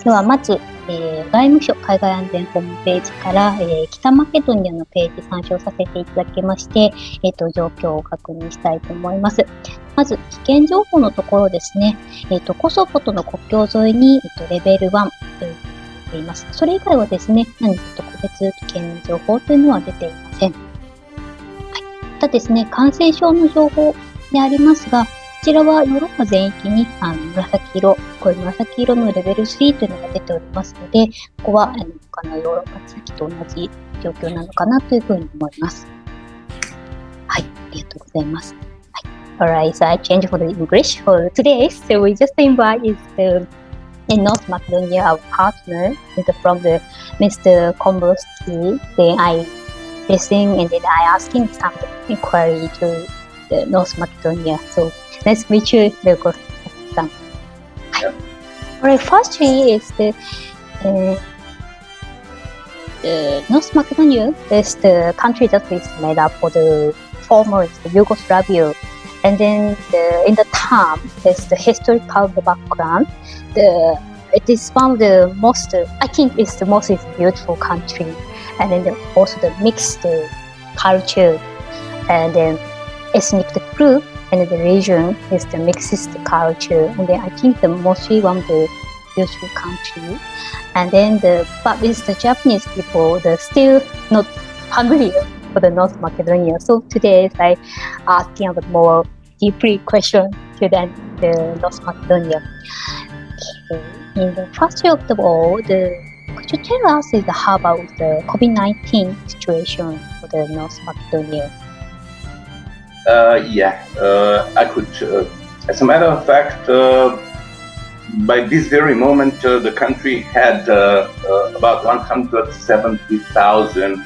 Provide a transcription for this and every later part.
ではまず、外務省海外安全ホームページから、北マケドニアのページ参照させていただきまして、状況を確認したいと思います。まず、危険情報のところですね。コソボとの国境沿いに、レベル1というています。それ以外はですね、何か特別危険な情報というのは出ていません。はい。またですね、感染症の情報でありますが、こちらはヨーロッパ全域にこういう紫色のレベル3というのが出ておりますので、ここは他のヨーロッパ地域と同じ状況なのかなというふうに思います。はい、ありがとうございます。はい。Alright, so I change for the English for today. So we just invite in North Macedonia, our partner from the Mr. Komborski. Then I listen and then I asking some inquiry to the North Macedonia. So nice to meet you, San. Alright, firstly is the North Macedonia is the country that is made up for the former Yugoslavia. And then in the time, there's the historical background. It is one of the most, I think it's the most beautiful country. And then also the mixed culture and then ethnic group and the region is the mixed culture. And then I think the mostly one of the beautiful country. And then but with the Japanese people, they're still not familiar for the North Macedonia. So today I asking a bit more deeply question to the North Macedonia. Okay. In the first of all, could you tell us how about the COVID-19 situation for the North Macedonia? I could. As a matter of fact, by this very moment, the country had about 170,000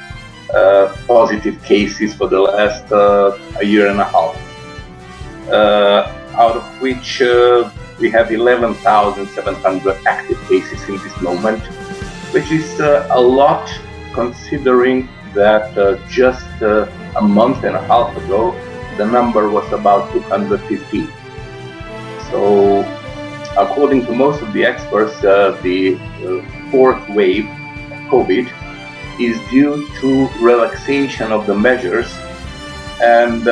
positive cases for the last a year and a half, out of which we have 11,700 active cases in this moment, which is a lot considering that just a month and a half ago, the number was about 250. So, according to most of the experts, the fourth wave of COVID is due to relaxation of the measures and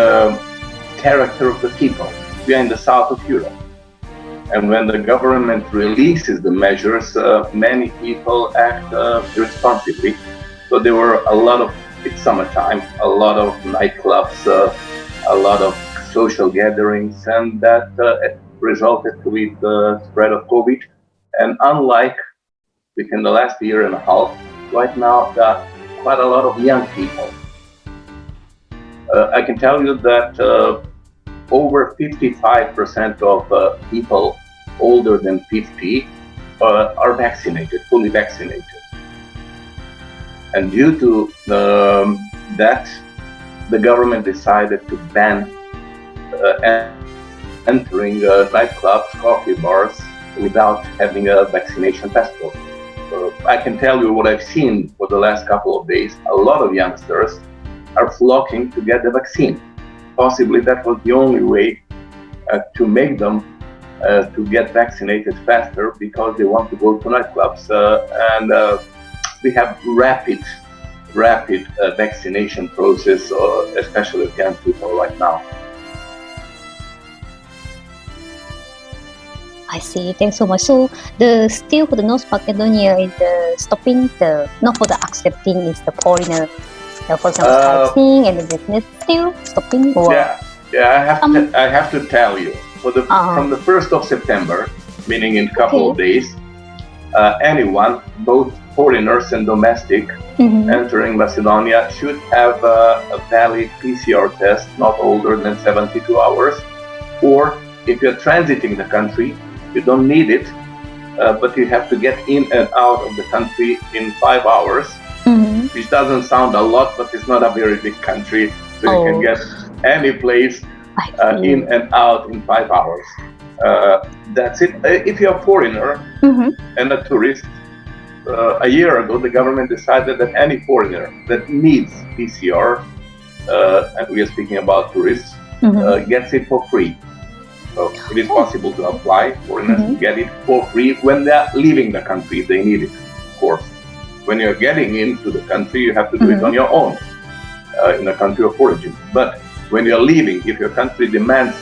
character of the people. We are in the south of Europe. And when the government releases the measures, many people act irresponsibly. So there were it's summertime, a lot of nightclubs, a lot of social gatherings, and that resulted with the spread of COVID. And unlike within the last year and a half, right now there are quite a lot of young people. I can tell you that over 55% of people older than 50 are vaccinated, fully vaccinated. And due to that, the government decided to ban entering nightclubs, coffee bars without having a vaccination passport. I can tell you what I've seen for the last couple of days. A lot of youngsters are flocking to get the vaccine. Possibly that was the only way to make them to get vaccinated faster, because they want to go to nightclubs. And we have rapid vaccination process, especially with young people right now. I see. Thanks so much. So still for the North Macedonia is stopping not for the accepting is the foreigner. For example, sightseeing and the business still stopping? Or? Yeah. I have to tell you, from the 1st of September, meaning in a couple of days, anyone, both foreigners and domestic, entering Macedonia should have a valid PCR test not older than 72 hours. Or if you're transiting the country, you don't need it, but you have to get in and out of the country in 5 hours. Which doesn't sound a lot, but it's not a very big country, so you can get any place in and out in 5 hours. That's it. If you're a foreigner and a tourist, a year ago the government decided that any foreigner that needs PCR, and we are speaking about tourists, gets it for free. So it is possible to apply, foreigners to get it for free when they are leaving the country if they need it, of course. When you're getting into the country, you have to do it on your own, in the country of origin. But when you're leaving, if your country demands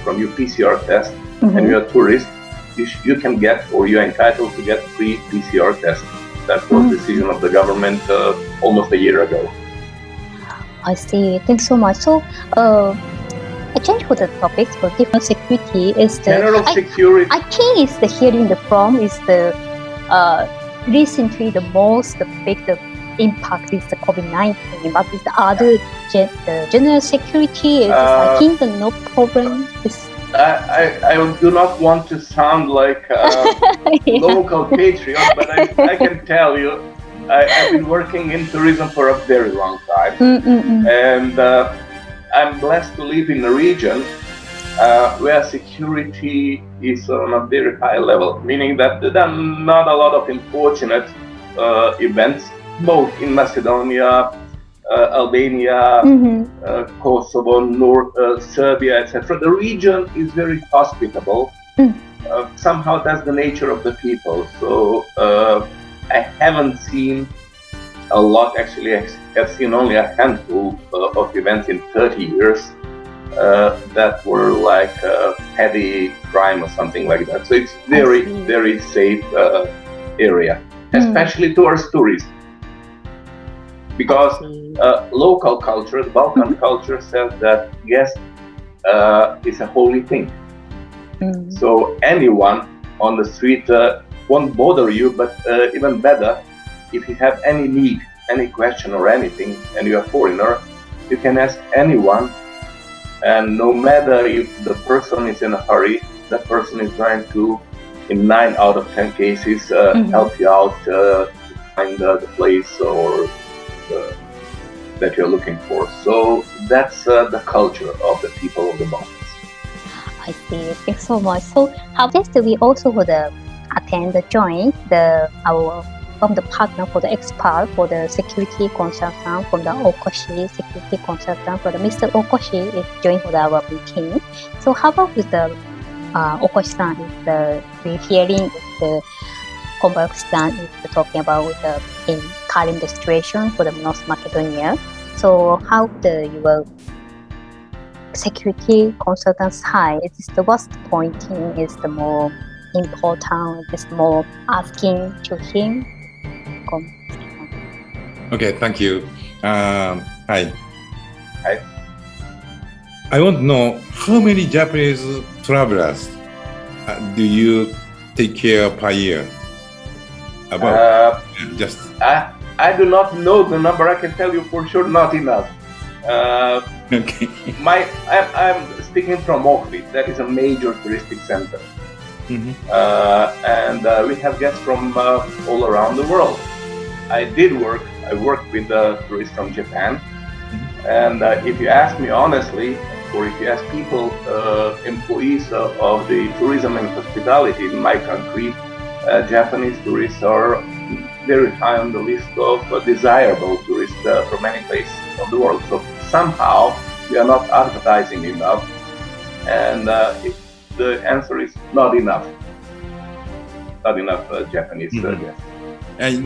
from you PCR test and you're a tourist, you can get, or you're entitled to get, free PCR test. That was the decision of the government almost a year ago. I see. Thanks so much. So, I change for the topics for different security is the General security. I think it's the hearing the from is the recently the most big the impact is the COVID-19, but with the other the general security is I think the no problem is. I do not want to sound like a local patriot, but I can tell you, I've been working in tourism for a very long time, and I'm blessed to live in a region where security is on a very high level, meaning that there are not a lot of unfortunate events, both in Macedonia, Albania, Kosovo, Serbia, etc. The region is very hospitable. Somehow that's the nature of the people. So I haven't seen a lot. Actually, I've seen only a handful of events in 30 years that were like heavy crime or something like that. So it's very, very safe area, especially towards tourists. Because local culture, the Balkan culture says that guest is a holy thing. So anyone on the street won't bother you, but even better, if you have any need, any question or anything, and you're a foreigner, you can ask anyone, and no matter if the person is in a hurry, that person is going to, in 9 out of 10 cases, help you out to find the place or that you're looking for. So that's the culture of the people of the Balkans. I see. Thanks so much. So how just we also would attend the joint our from the partner for the expert for the security consultant from the Okoshi security consultant for the Mr. Okoshi is joined for our meeting. So how about with the Okoshi-san is the hearing the Konbayashi-san is talking about the in current situation for the North Macedonia. So how your security consultant side is the what's the pointing is the more important, is more asking to him. Okay, thank you. Hi. Hi. I want to know how many Japanese travelers do you take care per year? About just. I do not know the number. I can tell you for sure, not enough. Okay. I'm speaking from Ohrid. That is a major touristic center, and we have guests from all around the world. I worked with tourists from Japan, and if you ask me honestly, or if you ask people, employees of the tourism and hospitality in my country, Japanese tourists are very high on the list of desirable tourists from many places of the world. So somehow we are not advertising enough, and the answer is not enough. Not enough Japanese guests. And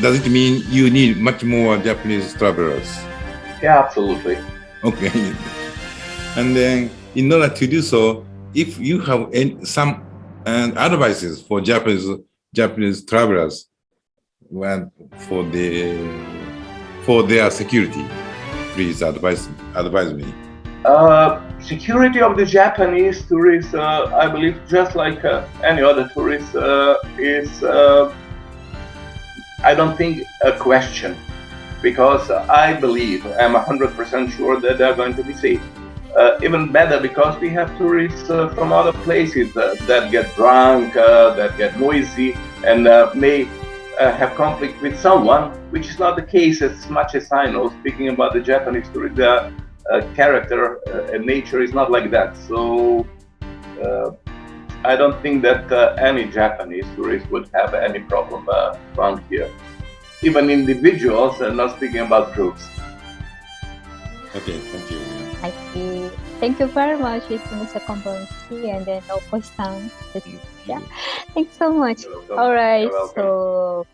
does it mean you need much more Japanese travelers? Yeah, absolutely. Okay. And then in order to do so, if you have some advices for Japanese travelers for their security, please advise me. Security of the Japanese tourists, I believe, just like any other tourist, is I don't think a question, because I believe, I'm 100% sure that they're going to be safe. Even better because we have tourists from other places that get drunk, that get noisy, and may have conflict with someone, which is not the case as much as I know. Speaking about the Japanese tourist, their character and nature is not like that. So I don't think that any Japanese tourist would have any problem around here. Even individuals, and not speaking about groups. Okay, thank you. I see. Thank you very much, Mr. Komborowski, and then Okoshi-san. Yeah, thanks so much. You're welcome. All right, You're welcome. so